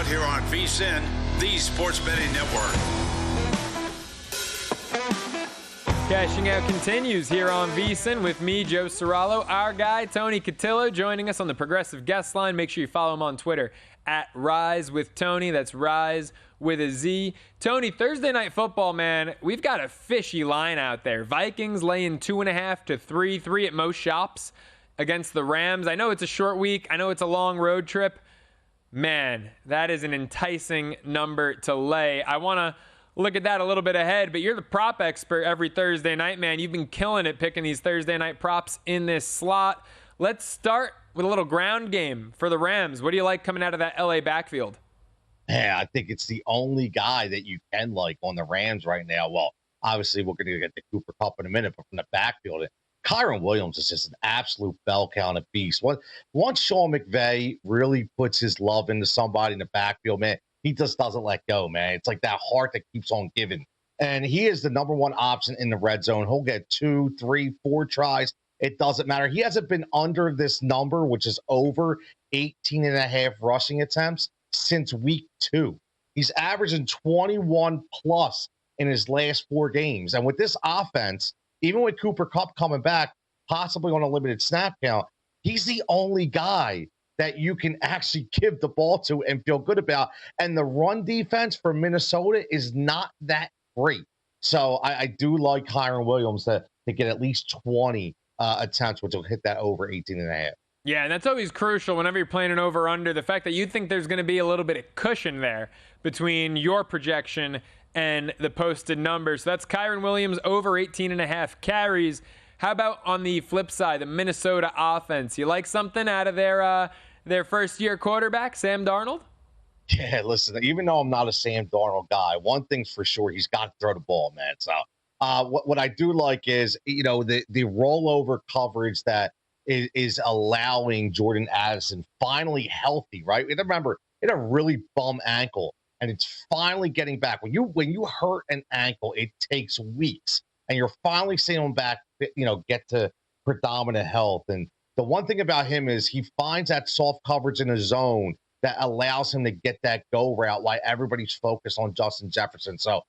out here on VSIN, the Sports Betting Network. Cashing Out continues here on VSIN with me, Joe Ceraulo, our guy, Tony Cutillo, joining us on the Progressive Guest Line. Make sure you follow him on Twitter at Rise with Tony. That's Rise with a Z. Tony, Thursday Night Football, man, we've got a fishy line out there. Vikings laying 2.5 to 3 at most shops against the Rams. I know it's a short week. I know it's a long road trip. Man, that is an enticing number to lay. I want to look at that a little bit ahead, but you're the prop expert every Thursday night, man. You've been killing it picking these Thursday night props in this slot. Let's start with a little ground game for the Rams. What do you like coming out of that LA backfield? Yeah, I think it's the only guy that you can like on the Rams right now. Well, obviously, we're going to get to Cooper Kupp in a minute, but from the backfield, Kyren Williams is just an absolute bell cow of beast. Once Sean McVay really puts his love into somebody in the backfield, man, he just doesn't let go, man. It's like that heart that keeps on giving. And he is the number one option in the red zone. He'll get 2, 3, 4 tries. It doesn't matter. He hasn't been under this number, which is over 18.5 rushing attempts, since week 2. He's averaging 21 plus in his last 4 games. And with this offense, even with Cooper Kupp coming back, possibly on a limited snap count, he's the only guy that you can actually give the ball to and feel good about. And the run defense for Minnesota is not that great. So I do like Kyren Williams to get at least 20 attempts, which will hit that over 18.5. Yeah, and that's always crucial whenever you're playing an over-under. The fact that you think there's going to be a little bit of cushion there between your projection and the posted numbers. So that's Kyren Williams over 18.5 carries. How about on the flip side, the Minnesota offense? You like something out of their first-year quarterback, Sam Darnold? Yeah, listen, even though I'm not a Sam Darnold guy, one thing's for sure, he's got to throw the ball, man. So what I do like is, the rollover coverage that is allowing Jordan Addison finally healthy, right? And remember, he had a really bum ankle, and it's finally getting back. When you hurt an ankle, it takes weeks, and you're finally seeing him back, get to predominant health. And the one thing about him is he finds that soft coverage in a zone that allows him to get that go route while everybody's focused on Justin Jefferson. So,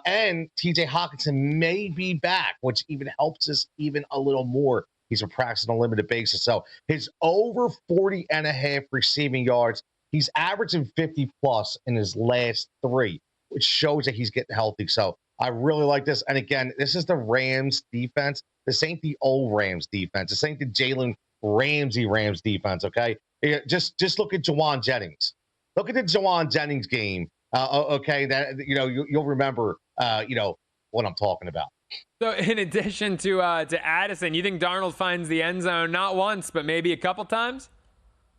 and TJ Hawkinson may be back, which even helps us even a little more. He's been practicing on a limited basis. So his over 40.5 receiving yards, he's averaging 50 plus in his last 3, which shows that he's getting healthy. So I really like this. And again, this is the Rams defense. This ain't the old Rams defense. This ain't the Jalen Ramsey Rams defense, okay? Just look at Jawan Jennings. Look at the Jawan Jennings game, okay? That you'll remember, what I'm talking about. So in addition to Addison, you think Darnold finds the end zone not once, but maybe a couple times?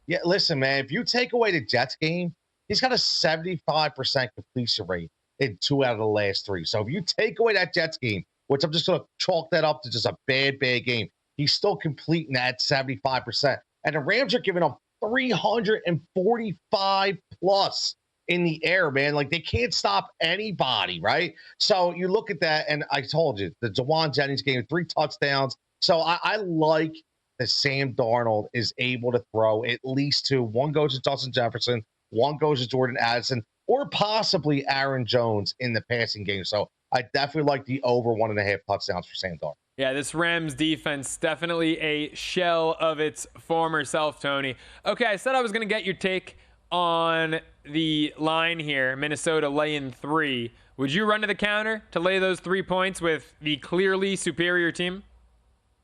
Yeah, listen, man, if you take away the Jets game, he's got a 75% completion rate in 2 out of the last 3. So if you take away that Jets game, which I'm just going to chalk that up to just a bad game, he's still completing that 75%. And the Rams are giving up 345 plus in the air, man. Like, they can't stop anybody, right? So you look at that, and I told you, the Jawan Jennings game, 3 touchdowns. So I like that Sam Darnold is able to throw at least 2. One goes to Justin Jefferson, one goes to Jordan Addison, or possibly Aaron Jones in the passing game. So I definitely like the over 1.5 touchdowns for Sam Darnold. Yeah, this Rams defense, definitely a shell of its former self, Tony. Okay, I said I was going to get your take on the line here, Minnesota laying 3. Would you run to the counter to lay those 3 points with the clearly superior team?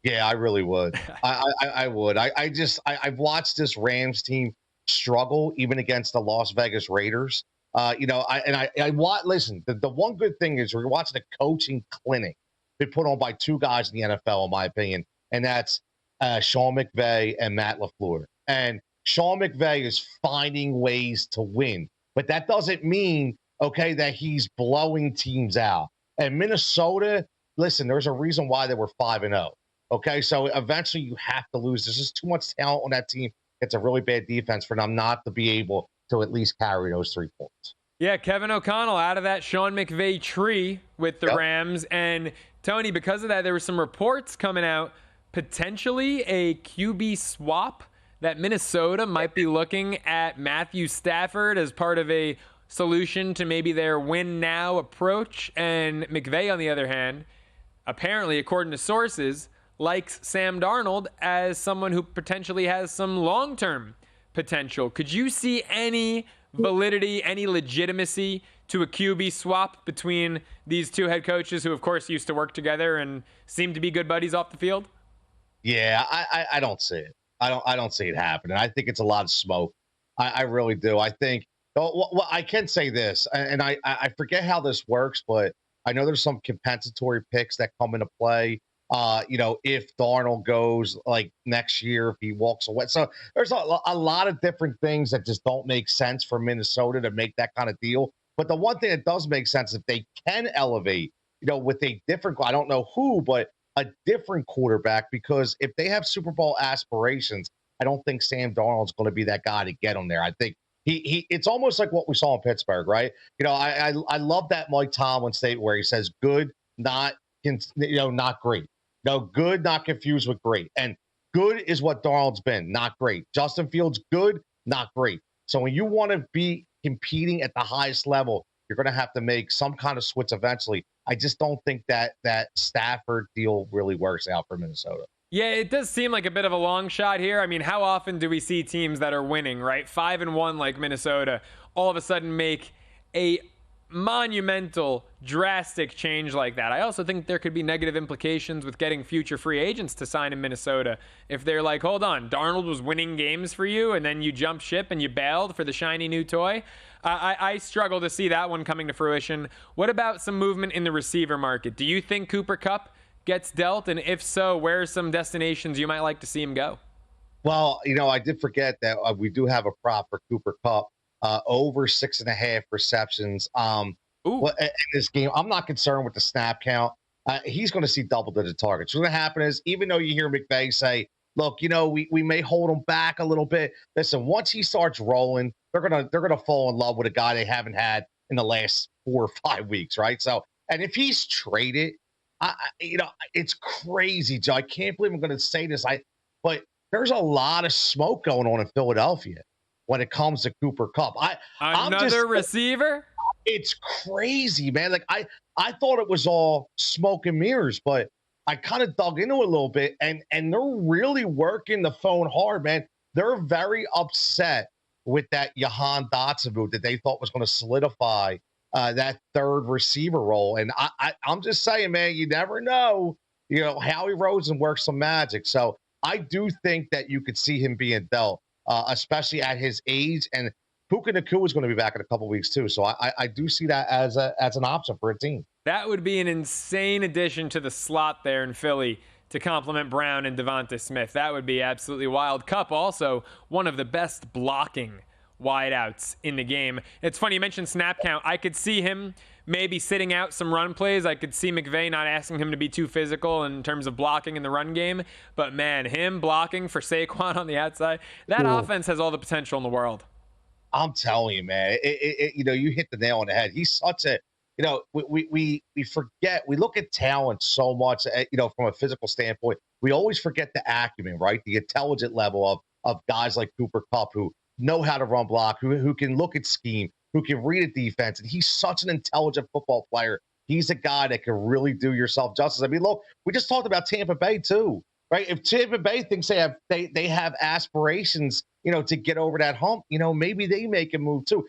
Yeah, I really would. I would. I've watched this Rams team struggle even against the Las Vegas Raiders. Listen, the one good thing is we're watching a coaching clinic been put on by 2 guys in the NFL, in my opinion, and that's Sean McVay and Matt LaFleur. And Sean McVay is finding ways to win, but that doesn't mean, okay, that he's blowing teams out. And Minnesota, listen, there's a reason why they were 5-0. Okay, so eventually you have to lose. There's just too much talent on that team. It's a really bad defense for them not to be able to at least carry those 3 points. Yeah, Kevin O'Connell out of that Sean McVay tree with the Rams. And Tony, because of that, there were some reports coming out, potentially a QB swap that Minnesota might be looking at Matthew Stafford as part of a solution to maybe their win now approach? And McVay, on the other hand, apparently, according to sources, likes Sam Darnold as someone who potentially has some long-term potential. Could you see any validity, any legitimacy to a QB swap between these two head coaches who, of course, used to work together and seem to be good buddies off the field? Yeah, I don't see it. I don't see it happening. I think it's a lot of smoke. I really do. I think. Well, I can say this, and I forget how this works, but I know there's some compensatory picks that come into play. If Darnold goes like next year, if he walks away. So there's a lot of different things that just don't make sense for Minnesota to make that kind of deal. But the one thing that does make sense, if they can elevate, with a different, I don't know who, but a different quarterback, because if they have Super Bowl aspirations, I don't think Sam Darnold's going to be that guy to get them there. I think it's almost like what we saw in Pittsburgh, right? I love that Mike Tomlin statement where he says good, not great. No, good, not confused with great. And good is what Darnold's been, not great. Justin Fields, good, not great. So when you want to be competing at the highest level, you're going to have to make some kind of switch eventually. I just don't think that Stafford deal really works out for Minnesota. Yeah, it does seem like a bit of a long shot here. I mean, how often do we see teams that are winning, right? 5-1 like Minnesota, all of a sudden make a monumental, drastic change like that? I also think there could be negative implications with getting future free agents to sign in Minnesota. If they're like, hold on, Darnold was winning games for you, and then you jumped ship and you bailed for the shiny new toy. I struggle to see that one coming to fruition. What about some movement in the receiver market? Do you think Cooper Kupp gets dealt? And if so, where are some destinations you might like to see him go? Well, I did forget that we do have a prop for Cooper Kupp. Over 6.5 receptions. In this game, I'm not concerned with the snap count. He's going to see double-digit targets. What's going to happen is, even though you hear McVay say, look, we may hold him back a little bit. Listen, once he starts rolling, they're gonna fall in love with a guy they haven't had in the last 4 or 5 weeks, right? So, and if he's traded, it's crazy, Joe. I can't believe I'm going to say this. But there's a lot of smoke going on in Philadelphia when it comes to Cooper Kupp. Another receiver? It's crazy, man. Like I thought it was all smoke and mirrors, but I kind of dug into it a little bit, and they're really working the phone hard, man. They're very upset with that Jahan Dotson move that they thought was going to solidify that third receiver role. And I'm just saying, man, you never know. Howie Rosen works some magic. So I do think that you could see him being dealt. Especially at his age, and Puka Nacua is going to be back in a couple weeks too. So I do see that as an option for a team. That would be an insane addition to the slot there in Philly to complement Brown and Devonta Smith. That would be absolutely wild. Kupp also one of the best blocking wideouts in the game. It's funny you mentioned snap count. I could see him maybe sitting out some run plays. I could see McVay not asking him to be too physical in terms of blocking in the run game. But, man, him blocking for Saquon on the outside, that offense has all the potential in the world. I'm telling you, man, you hit the nail on the head. He's such a, we forget, we look at talent so much, from a physical standpoint. We always forget the acumen, right? The intelligent level of guys like Cooper Kupp who know how to run block, who can look at scheme, who can read a defense. And he's such an intelligent football player. He's a guy that can really do yourself justice. I mean, look, we just talked about Tampa Bay too, right? If Tampa Bay thinks they have aspirations, to get over that hump, maybe they make a move too.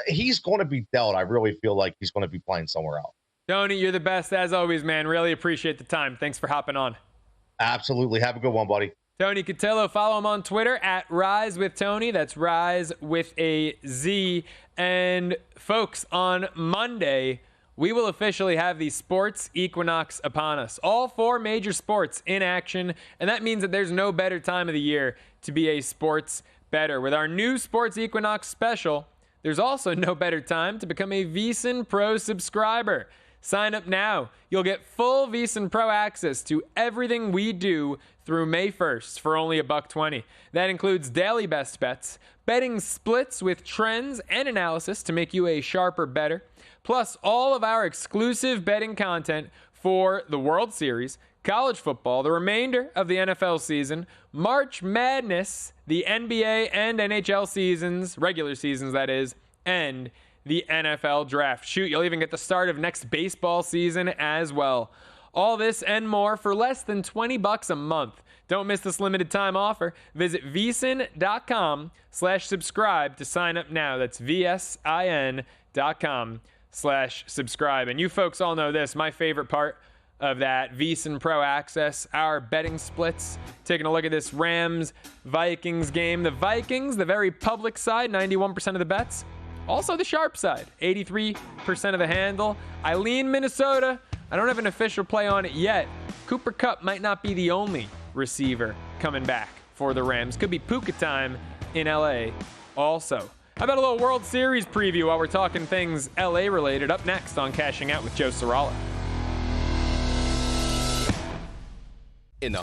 He's going to be dealt. I really feel like he's going to be playing somewhere else. Tony, you're the best as always, man. Really appreciate the time. Thanks for hopping on. Absolutely. Have a good one, buddy. Tony Cutillo, follow him on Twitter at Rise with Tony. That's Rise with a Z. And folks, on Monday, we will officially have the sports equinox upon us. All 4 major sports in action, and that means that there's no better time of the year to be a sports bettor. With our new sports equinox special, there's also no better time to become a VSIN Pro subscriber. Sign up now. You'll get full VSiN Pro access to everything we do through May 1st for only $1.20. That includes daily best bets, betting splits with trends and analysis to make you a sharper bettor, plus all of our exclusive betting content for the World Series, college football, the remainder of the NFL season, March Madness, the NBA and NHL seasons, regular seasons that is, and the NFL draft. Shoot, you'll even get the start of next baseball season as well. All this and more for less than $20 a month. Don't miss this limited time offer. Visit vsin.com/subscribe to sign up now. That's vsin.com/subscribe. And you folks all know this, my favorite part of that VSIN Pro Access, our betting splits. Taking a look at this Rams-Vikings game. The Vikings, the very public side, 91% of the bets. Also the sharp side, 83% of the handle. I lean Minnesota. I don't have an official play on it yet. Cooper Kupp might not be the only receiver coming back for the Rams. Could be Puka time in LA also. How about a little World Series preview while we're talking things LA related? Up next on Cashing Out with Joe Ceraulo.